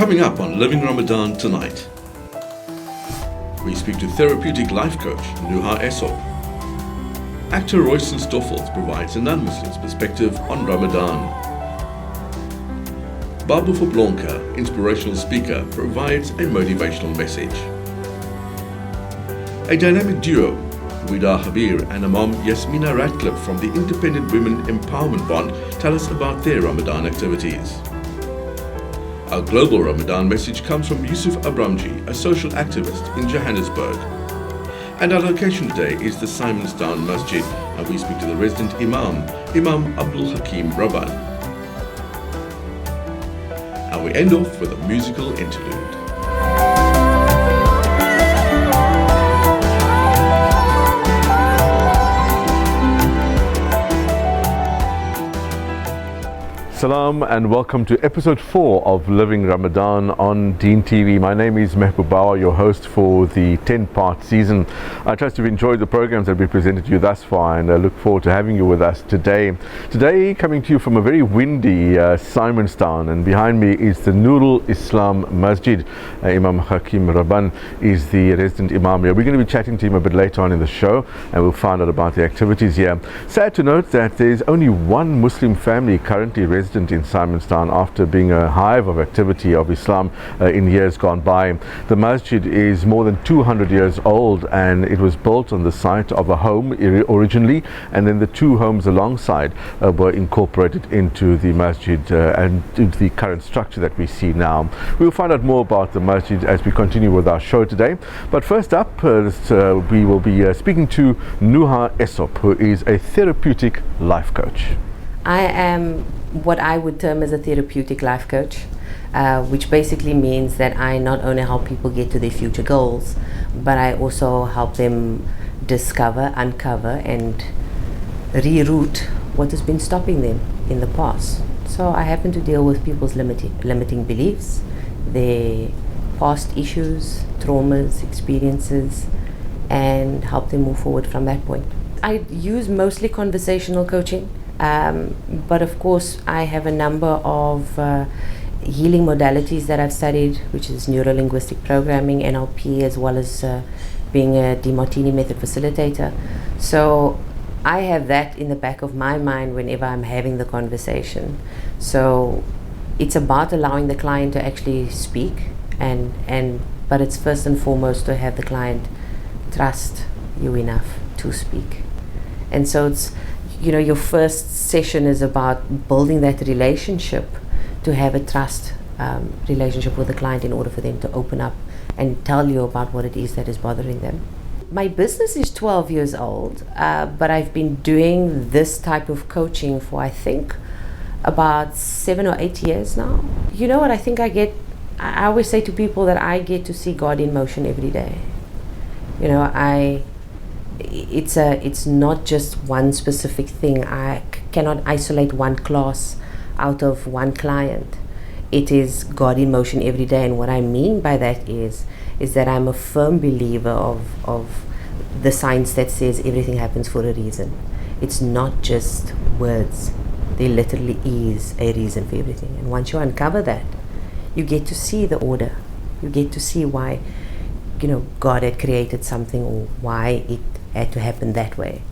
Coming up on Living Ramadan tonight, we speak to Therapeutic life coach Noha Essop. Actor Royston Stoffels provides a non-Muslim's perspective on Ramadan. Baboo Phoplonker, inspirational speaker, provides a motivational message. A dynamic duo, Wiedah Gabier and Imam Jasmina Ratcliffe from the Independent Women Empowerment Bond, tell us about their Ramadan activities. Our global Ramadan message comes from Yusuf Abramjee, a social activist in Johannesburg. And our location today is the Simonstown Masjid, and we speak to the resident Imam, Imam Abdul Raban. And we end off with a musical interlude. Salam and welcome to episode 4 of Living Ramadan on Deen TV. My name is Baboo, your host for the 10-part season. I trust you've enjoyed the programs that we presented to you thus far, and I look forward to having you with us today. Today, coming to you from a very windy Simonstown, and behind me is the Nooral Islam Mosque. Imam Ghakiem Raban is the resident Imam here. We're going to be chatting to him a bit later on in the show, and we'll find out about the activities here. Sad to note that there's only one Muslim family currently resident in Simonstown after being a hive of activity of Islam in years gone by. The masjid is more than 200 years old, and it was built on the site of a home originally, and then the two homes alongside were incorporated into the masjid and into the current structure that we see now. We'll find out more about the masjid as we continue with our show today. But first up, we will be speaking to Noha Essop, who is a therapeutic life coach. I am what I would term as a therapeutic life coach, which basically means that I not only help people get to their future goals, but I also help them discover, uncover, and reroute what has been stopping them in the past. So I happen to deal with people's limiting beliefs, their past issues, traumas, experiences, and help them move forward from that point. I use mostly conversational coaching. But of course I have a number of healing modalities that I've studied, which is neuro-linguistic programming, NLP, as well as being a DeMartini method facilitator. So I have that in the back of my mind whenever I'm having the conversation. So it's about allowing the client to actually speak, but it's first and foremost to have the client trust you enough to speak. And so it's, your first session is about building that relationship, to have a trust relationship with the client in order for them to open up and tell you about what it is that is bothering them. My business is 12 years old, but I've been doing this type of coaching for, I think, about 7 or 8 years now. You know what, I always say to people that I get to see God in motion every day. It's not just one specific thing. I cannot isolate one class out of one client. It is God in motion every day, and what I mean by that is that I'm a firm believer of the science that says everything happens for a reason. It's not just words. There literally is a reason for everything, and once you uncover that, you get to see the order. You get to see why God had created something, or why it had to happen that way.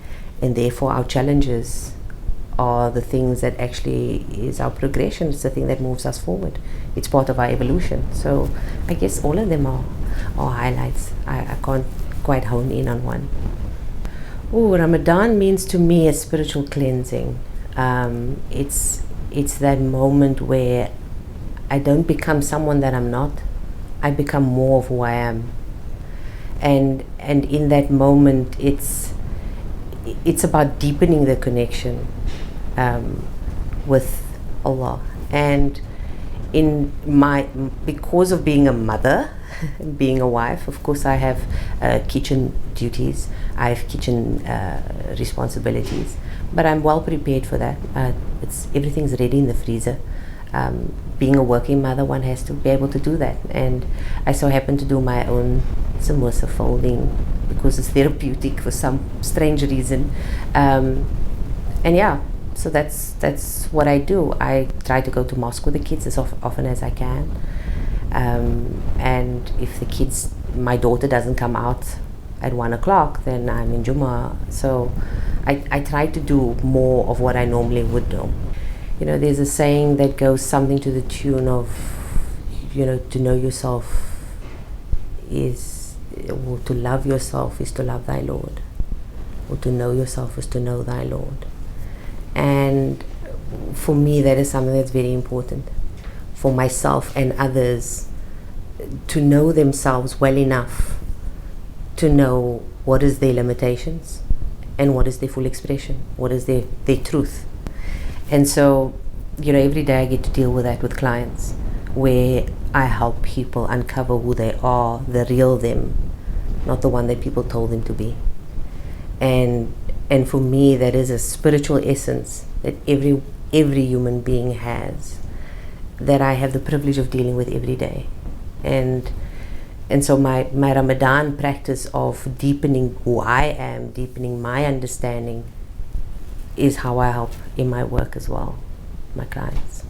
And therefore our challenges are the things that actually is our progression. It's the thing that moves us forward. It's part of our evolution. So I guess all of them are highlights. I can't quite hone in on one. Ramadan means to me a spiritual cleansing. It's that moment where I don't become someone that I'm not. I become more of who I am. And in that moment, it's about deepening the connection with Allah. And because of being a mother, being a wife, of course I have kitchen duties, I have kitchen responsibilities, but I'm well prepared for that. Everything's ready in the freezer. Being a working mother, one has to be able to do that, and I so happen to do my own samosa folding because it's therapeutic for some strange reason, and yeah, so that's what I do. I try to go to mosque with the kids as often as I can. And if the kids, my daughter doesn't come out at 1 o'clock, then I'm in Juma. So I try to do more of what I normally would do. You know, there's a saying that goes something to the tune of, you know, to know yourself is, or to love yourself is to love thy Lord, or to know yourself is to know thy Lord. And for me, that is something that's very important for myself and others, to know themselves well enough to know what is their limitations and what is their full expression, what is their truth. And so, you know, every day I get to deal with that with clients, where I help people uncover who they are, the real them, not the one that people told them to be. And for me, that is a spiritual essence that every human being has, that I have the privilege of dealing with every day. And so my Ramadan practice of deepening who I am, deepening my understanding, is how I help in my work as well, my clients.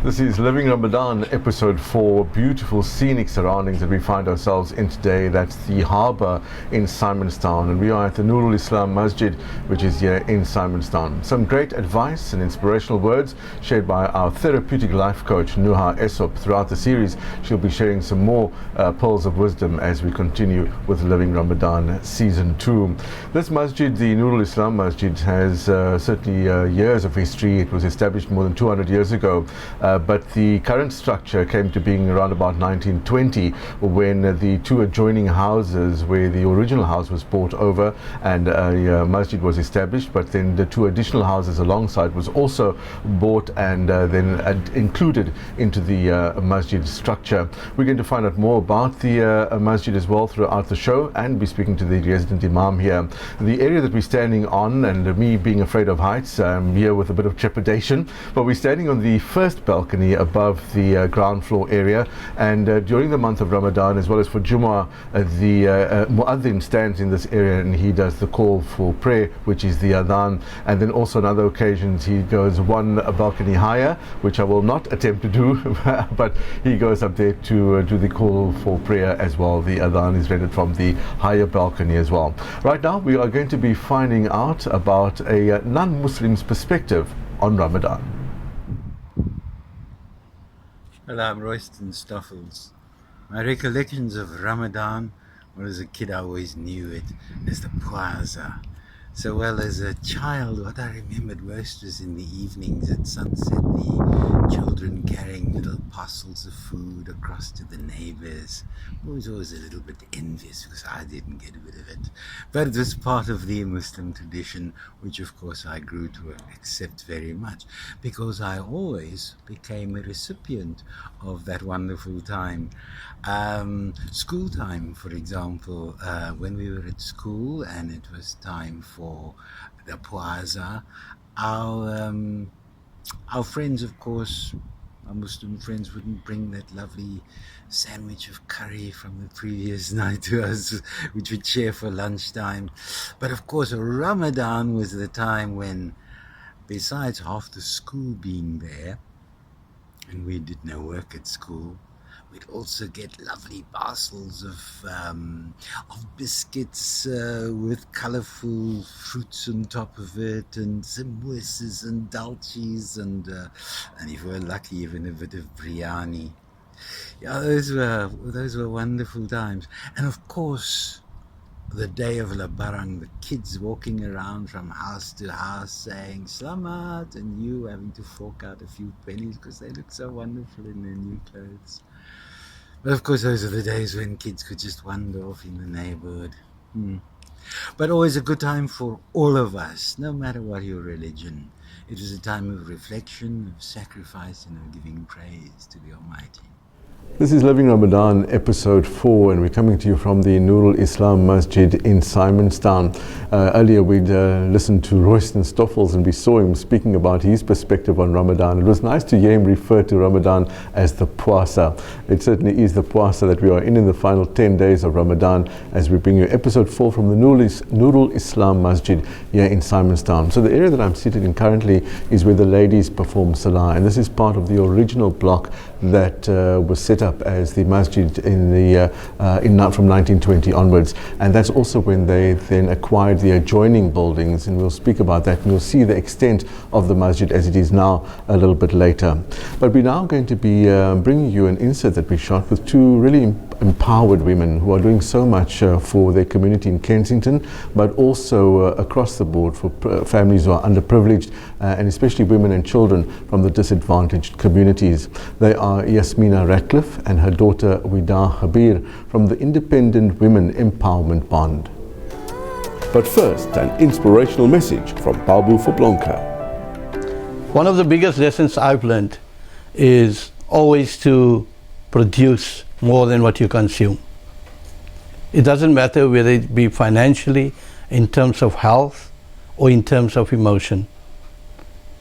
This is Living Ramadan, episode 4. Beautiful scenic surroundings that we find ourselves in today. That's the harbour in Simonstown, and we are at the Nooral Islam Mosque, which is here in Simonstown. Some great advice and inspirational words shared by our therapeutic life coach Noha Essop throughout the series. She'll be sharing some more pearls of wisdom as we continue with Living Ramadan season 2. This masjid, the Nooral Islam Masjid, has certainly years of history. It was established more than 200 years ago. But the current structure came to being around about 1920, when the two adjoining houses, where the original house was bought over and a masjid was established, but then the two additional houses alongside was also bought and then included into the masjid structure. We're going to find out more about the masjid as well throughout the show, and be speaking to the resident Imam here. The area that we're standing on, and me being afraid of heights, I'm here with a bit of trepidation, but we're standing on the first balcony above the ground floor area, and during the month of Ramadan, as well as for Jummah, the Muaddin stands in this area and he does the call for prayer, which is the adhan. And then also on other occasions he goes one balcony higher, which I will not attempt to do, but he goes up there to do the call for prayer as well. The adhan is rendered from the higher balcony as well. Right now we are going to be finding out about a non-Muslim's perspective on Ramadan. Well, I'm Royston, Stoffels. My recollections of Ramadan, well, as a kid I always knew it as the Puasa. So well, as a child, what I remembered most was in the evenings at sunset, the children carrying little parcels of food across to the neighbors. I was always a little bit envious because I didn't get a bit of it. But it was part of the Muslim tradition, which of course I grew to accept very much, because I always became a recipient of that wonderful time. School time, for example, when we were at school and it was time for the Puasa, our friends, of course, our Muslim friends, wouldn't bring that lovely sandwich of curry from the previous night to us, which we'd share for lunchtime. But of course, Ramadan was the time when, besides half the school being there, and we did no work at school, we'd also get lovely parcels of biscuits with colourful fruits on top of it, and samosas and dalchis, and if we were lucky, even a bit of biryani. Yeah, those were wonderful times. And of course, the day of Lebaran, the kids walking around from house to house saying Slamat, and you having to fork out a few pennies because they look so wonderful in their new clothes. But of course, those are the days when kids could just wander off in the neighborhood. But always a good time for all of us, no matter what your religion. It was a time of reflection, of sacrifice, and of giving praise to the Almighty. This is Living Ramadan, episode 4, and we're coming to you from the Nooral Islam Masjid in Simonstown. Earlier we'd listened to Royston Stoffels, and we saw him speaking about his perspective on Ramadan. It was nice to hear him refer to Ramadan as the Puasa. It certainly is the Puasa that we are in the final 10 days of Ramadan, as we bring you episode 4 from the Nooral Islam Masjid here in Simonstown. So the area that I'm seated in currently is where the ladies perform Salah, and this is part of the original block that was set up as the masjid from 1920 onwards, and that's also when they then acquired the adjoining buildings, and we'll speak about that and we'll see the extent of the masjid as it is now a little bit later. But we're now going to be bringing you an insert that we shot with two really empowered women who are doing so much for their community in Kensington, but also across the board for families who are underprivileged and especially women and children from the disadvantaged communities. They are Jasmina Ratcliffe and her daughter Wiedah Gabier from the Independent Women Empowerment Bond. But first, an inspirational message from Baboo Phoplonker. One of the biggest lessons I've learned is always to produce more than what you consume. It doesn't matter whether it be financially, in terms of health, or in terms of emotion.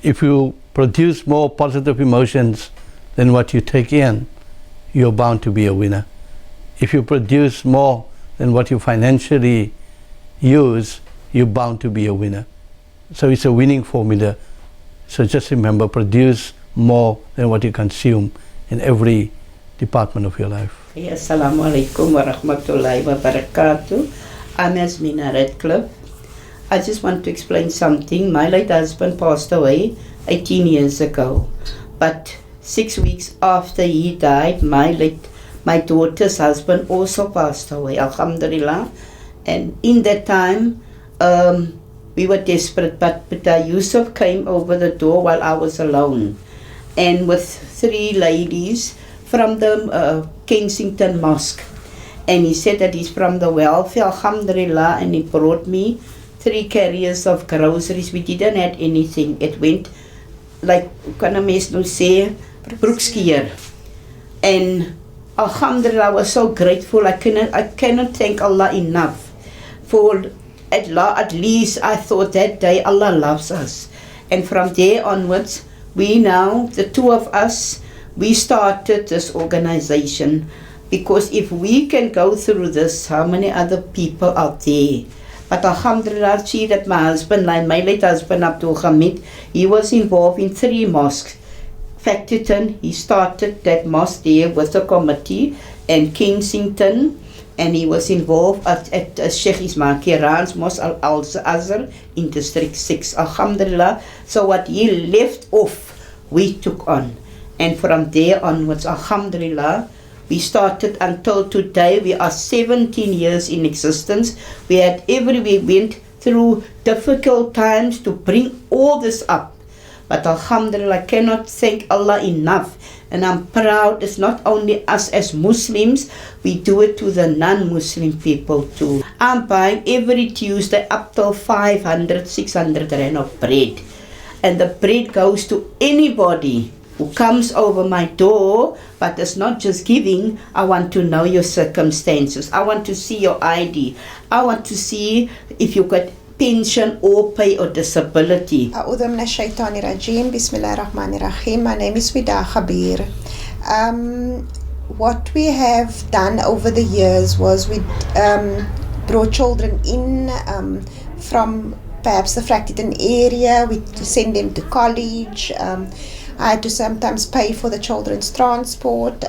If you produce more positive emotions than what you take in, you're bound to be a winner. If you produce more than what you financially use, you're bound to be a winner. So it's a winning formula. So just remember, produce more than what you consume in every department of your life. Assalamu alaikum wa rahmatullahi wa barakatuh. I'm Jasmina Ratcliffe. I just want to explain something. My late husband passed away 18 years ago. But 6 weeks after he died, my daughter's husband also passed away, alhamdulillah. And in that time, we were desperate, but Yusuf came over the door while I was alone. And with 3 ladies from the Kensington Mosque. And he said that he's from the welfare, alhamdulillah, and he brought me 3 carriers of groceries. We didn't have anything. It went like, kan 'n mens nou sê, broekskeer. And alhamdulillah, I was so grateful. I cannot thank Allah enough for at least I thought that day Allah loves us. And from there onwards, we now, the 2 of us, we started this organization, because if we can go through this, how many other people out there? But alhamdulillah, see that my husband, like my late husband Abdul, he was involved in 3 mosques. Factorton, he started that mosque there with the committee, and Kensington, and he was involved at Sheikh Ismail Kiran's Mosque Al-Azhar in District 6. Alhamdulillah, so what he left off, we took on. And from there onwards, alhamdulillah, we started until today. We are 17 years in existence. We went through difficult times to bring all this up. But alhamdulillah, I cannot thank Allah enough. And I'm proud, it's not only us as Muslims, we do it to the non-Muslim people too. I'm buying every Tuesday up till 500, 600 rand of bread. And the bread goes to anybody who comes over my door, but it's not just giving. I want to know your circumstances. I want to see your ID. I want to see if you got pension or pay or disability. A'udhu minash shaitani rajim. Bismillahirrahmanirrahim. My name is Wiedah Gabier. What we have done over the years was we brought children in from perhaps the Frankton area. We send them to college. I had to sometimes pay for the children's transport.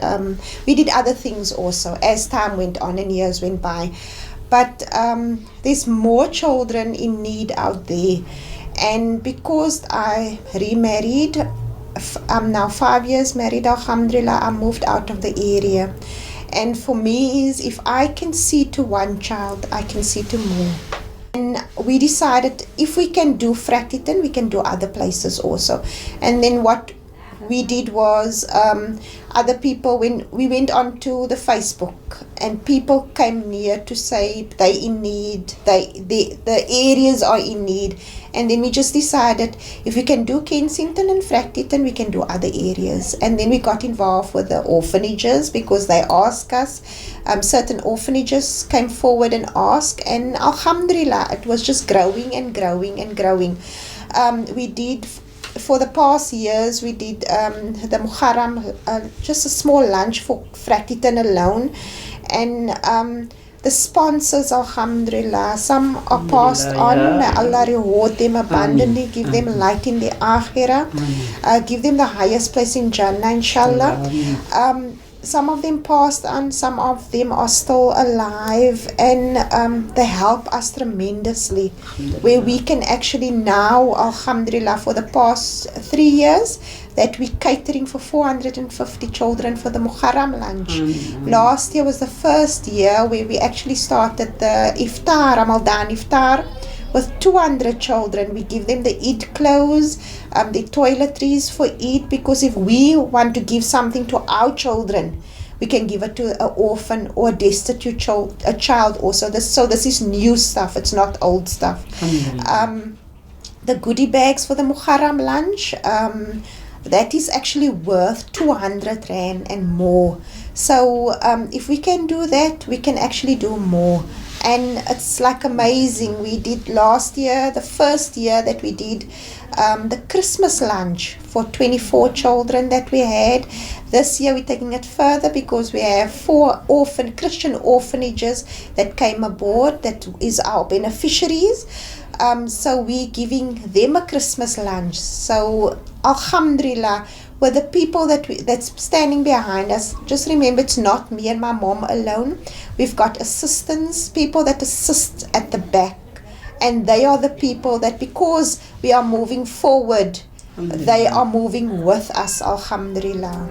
We did other things also as time went on and years went by. But there's more children in need out there. And because I remarried, I'm now 5 years married, alhamdulillah, I moved out of the area. And for me is, if I can see to one child, I can see to more. And we decided if we can do Frankton, we can do other places also. And then what we did was other people, when we went on to the Facebook, and people came near to say they in need, the areas are in need. And then we just decided if we can do Kensington and Frankton, we can do other areas. And then we got involved with the orphanages because they asked us. Certain orphanages came forward and asked, and alhamdulillah, it was just growing and growing and growing. We did, for the past years, we did the Muharram, just a small lunch for Frankton alone. And the sponsors, alhamdulillah, some are passed on. May Allah reward them abundantly, give them light in the akhirah, give them the highest place in Jannah, inshallah. Some of them passed on, some of them are still alive, and they help us tremendously. Where we can actually now, alhamdulillah, for the past 3 years, that we're catering for 450 children for the Muharram lunch. Last year was the first year where we actually started the iftar, Ramadan iftar, with 200 children. We give them the Eid clothes, the toiletries for Eid, because if we want to give something to our children, we can give it to an orphan or a destitute child also. So this is new stuff, it's not old stuff. The goodie bags for the Muharram lunch, that is actually worth 200 Rand and more. So if we can do that, we can actually do more. And it's like amazing. We did last year, the first year that we did the Christmas lunch for 24 children that we had. This year we're taking it further because we have 4 Christian orphanages that came aboard, that is our beneficiaries. So we're giving them a Christmas lunch. So alhamdulillah, with the people that's standing behind us, just remember it's not me and my mom alone. We've got assistants, people that assist at the back, and they are the people that, because we are moving forward, they are moving with us, alhamdulillah.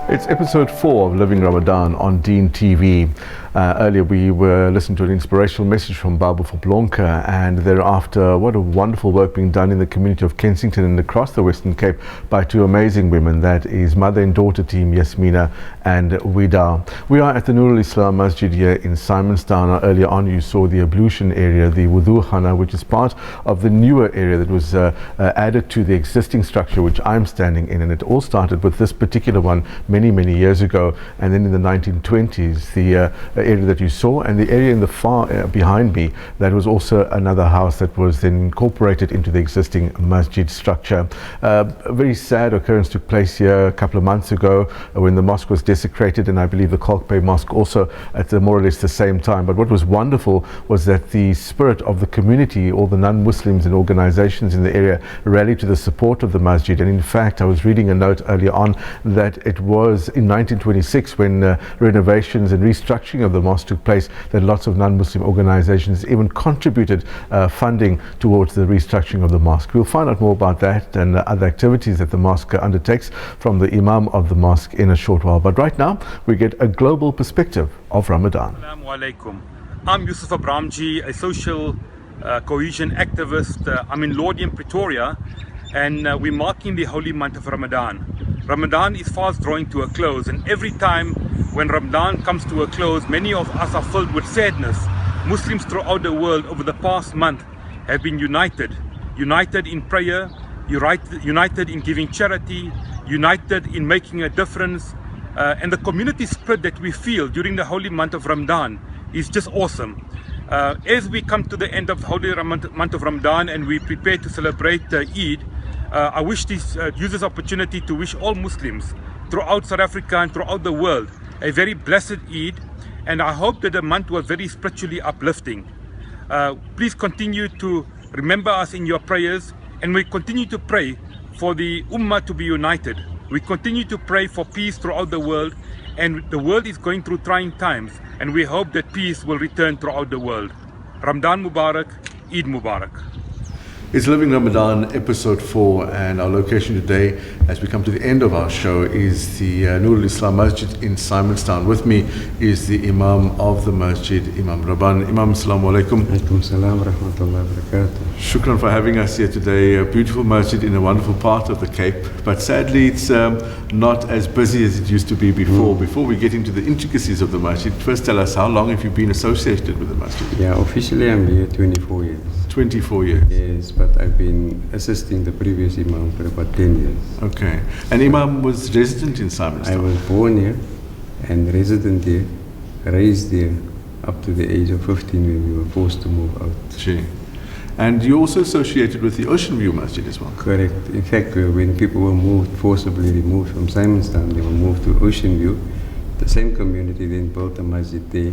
It's episode 4 of Living Ramadan on Deen TV. Earlier we were listening to an inspirational message from Baboo Phoplonker, and thereafter what a wonderful work being done in the community of Kensington and across the Western Cape by 2 amazing women, that is mother and daughter team Jasmina and Wiedah. We are at the Nooral Islam Mosque here in Simonstown. Earlier on you saw the ablution area, the wudu khana, which is part of the newer area that was added to the existing structure which I'm standing in, and it all started with this particular one many years ago, and then in the 1920s the area that you saw, and the area in the far behind me, that was also another house that was then incorporated into the existing masjid structure. A very sad occurrence took place here a couple of months ago when the mosque was desecrated, and I believe the Kalkbay Mosque also at more or less the same time. But what was wonderful was that the spirit of the community, all the non-Muslims and organizations in the area, rallied to the support of the masjid. And in fact, I was reading a note earlier on that it was in 1926 when renovations and restructuring of the mosque took place that lots of non-Muslim organizations even contributed funding towards the restructuring of the mosque. We'll find out more about that and other activities that the mosque undertakes from the Imam of the mosque in a short while. But right now we get a global perspective of Ramadan. Assalamu alaikum. I'm Yusuf Abramjee, a social cohesion activist. I'm in Lothian, Pretoria, and we're marking the holy month of Ramadan. Ramadan is fast drawing to a close, and every time when Ramadan comes to a close, many of us are filled with sadness. Muslims throughout the world over the past month have been united in prayer, united in giving charity, united in making a difference, and the community spirit that we feel during the holy month of Ramadan is just awesome. As we come to the end of the holy month of Ramadan and we prepare to celebrate Eid, I wish use this opportunity to wish all Muslims throughout South Africa and throughout the world a very blessed Eid, and I hope that the month was very spiritually uplifting. Please continue to remember us in your prayers, and we continue to pray for the Ummah to be united. We continue to pray for peace throughout the world, and the world is going through trying times, and we hope that peace will return throughout the world. Ramadan Mubarak, Eid Mubarak. It's Living Ramadan, episode 4, and our location today, as we come to the end of our show, is the Nooral Islam Masjid in Simonstown. With me is the Imam of the Masjid, Imam Raban. Imam, assalamu alaikum. Alaikum salam wa rahmatullahi wa barakatuh. Shukran for having us here today. A beautiful masjid in a wonderful part of the Cape, but sadly it's not as busy as it used to be before. Before we get into the intricacies of the masjid, first tell us, how long have you been associated with the masjid? Yeah, officially I'm here 24 years. 24 years? Yes, but I've been assisting the previous Imam for about 10 years. Okay. And Imam was resident in Simonstown? I was born here and resident here, raised here up to the age of 15 when we were forced to move out. Gee. And you also associated with the Ocean View Masjid as well? Correct. In fact, when people were moved, forcibly removed from Simonstown, they were moved to Ocean View, the same community then built a masjid there.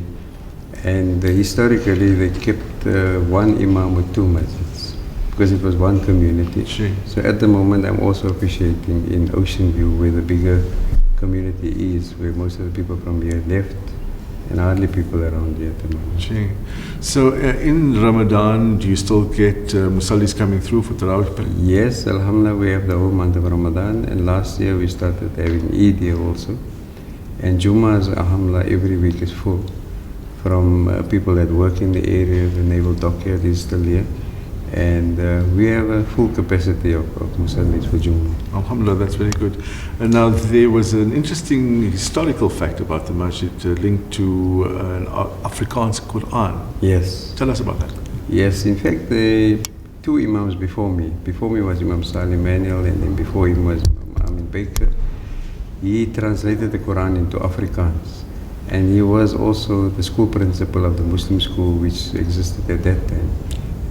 And historically they kept one imam with two masjids because it was one community. Sure. So at the moment I'm also officiating in Ocean View where the bigger community is, where most of the people from here left and hardly people around here at the moment. Gee. So in Ramadan, do you still get musallis coming through for Tarawih? Yes, Alhamdulillah, we have the whole month of Ramadan, and last year we started having Eid here also. And Jummahs, Alhamdulillah, every week is full. From people that work in the area, the naval dockyard is still here. And we have a full capacity of musallis for Jummah. Alhamdulillah, that's very good. And now there was an interesting historical fact about the masjid linked to an Afrikaans Quran. Yes. Tell us about that. Yes, in fact, the two imams before me was Imam Salih Manuel, and then before him was Imam Amin Baker. He translated the Quran into Afrikaans. And he was also the school principal of the Muslim school which existed at that time.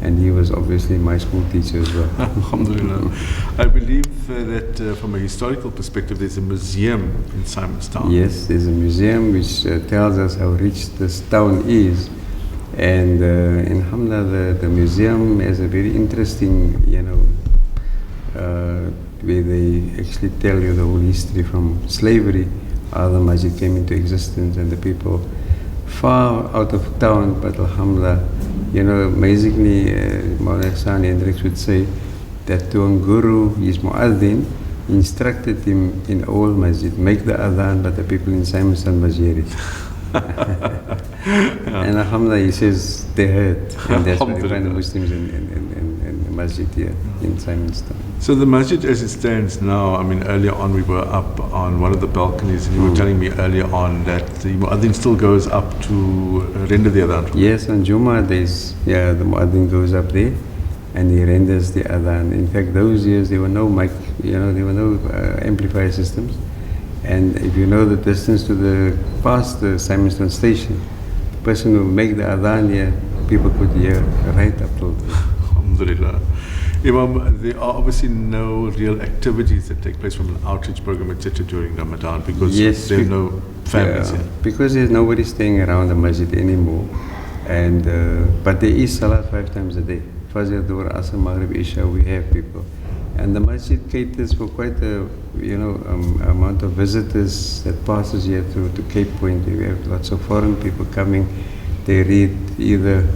And he was obviously my school teacher as well. Alhamdulillah. I believe that from a historical perspective, there's a museum in Simonstown. Yes, there's a museum which tells us how rich this town is. And alhamdulillah, the museum has a very interesting, where they actually tell you the whole history from slavery, how the masjid came into existence, and the people far out of town, but alhamdulillah, amazingly, Maulana Hassan Hendricks would say that to a guru, his muaddin, instructed him in all masjid, make the adhan, but the people in Simonstown must hear it. And alhamdulillah, he says they heard, and that's why we find the Muslims in the masjid here in Simonstown. So the masjid as it stands now, I mean, earlier on we were up on one of the balconies and you were telling me earlier on that the muaddin still goes up to render the adhan. Yes, on Jummah days, the muaddin goes up there and he renders the adhan. In fact, those years there were no mic, there were no amplifier systems. And if you know the distance to past the Simonstown station, the person who make the adhan here, people could hear right up to there. Alhamdulillah. Imam, there are obviously no real activities that take place from an outreach program, etc. during Ramadan because there are no families here. Because there's nobody staying around the masjid anymore. And but there is salat 5 times a day. Fajr, Dhuhr, Asr, Maghrib, Isha, we have people. And the masjid caters for quite a amount of visitors that passes here to Cape Point. We have lots of foreign people coming. They read either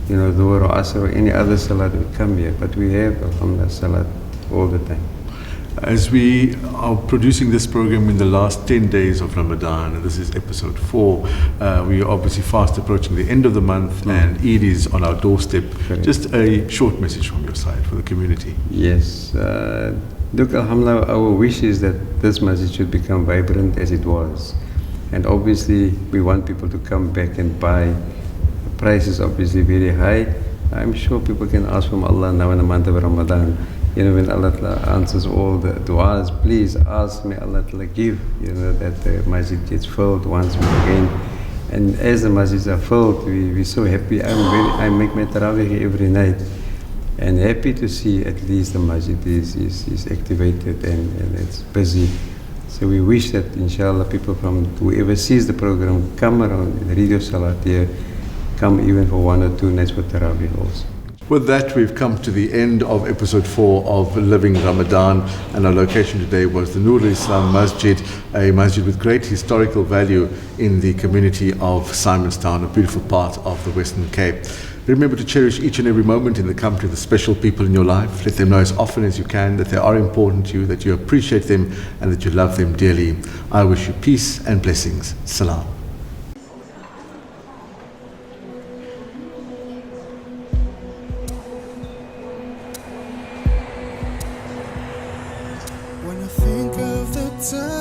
Dhuhr or Asr or any other salat will come here. But we have alhamdulillah salat all the time. As we are producing this program in the last 10 days of Ramadan, and this is episode 4, we are obviously fast approaching the end of the month and Eid is on our doorstep. Correct. Just a short message from your side for the community. Yes. Look, alhamdulillah, our wish is that this masjid should become vibrant as it was. And obviously, we want people to come back and buy. The price is obviously very high. I'm sure people can ask from Allah now in the month of Ramadan. When Allah answers all the du'as, please ask, may Allah give, that the masjid gets filled once again. And as the masjids are filled, we're so happy. I make my tarawih every night. And happy to see at least the masjid is activated and it's busy. So we wish that inshallah people from whoever sees the program come around and read your salat here, come even for 1 or 2 nights for tarawih also. With that, we've come to the end of episode 4 of Living Ramadan, and our location today was the Nooral Islam Masjid, a masjid with great historical value in the community of Simonstown, a beautiful part of the Western Cape. Remember to cherish each and every moment in the company of the special people in your life. Let them know as often as you can that they are important to you, that you appreciate them and that you love them dearly. I wish you peace and blessings. Salam. When I think of the time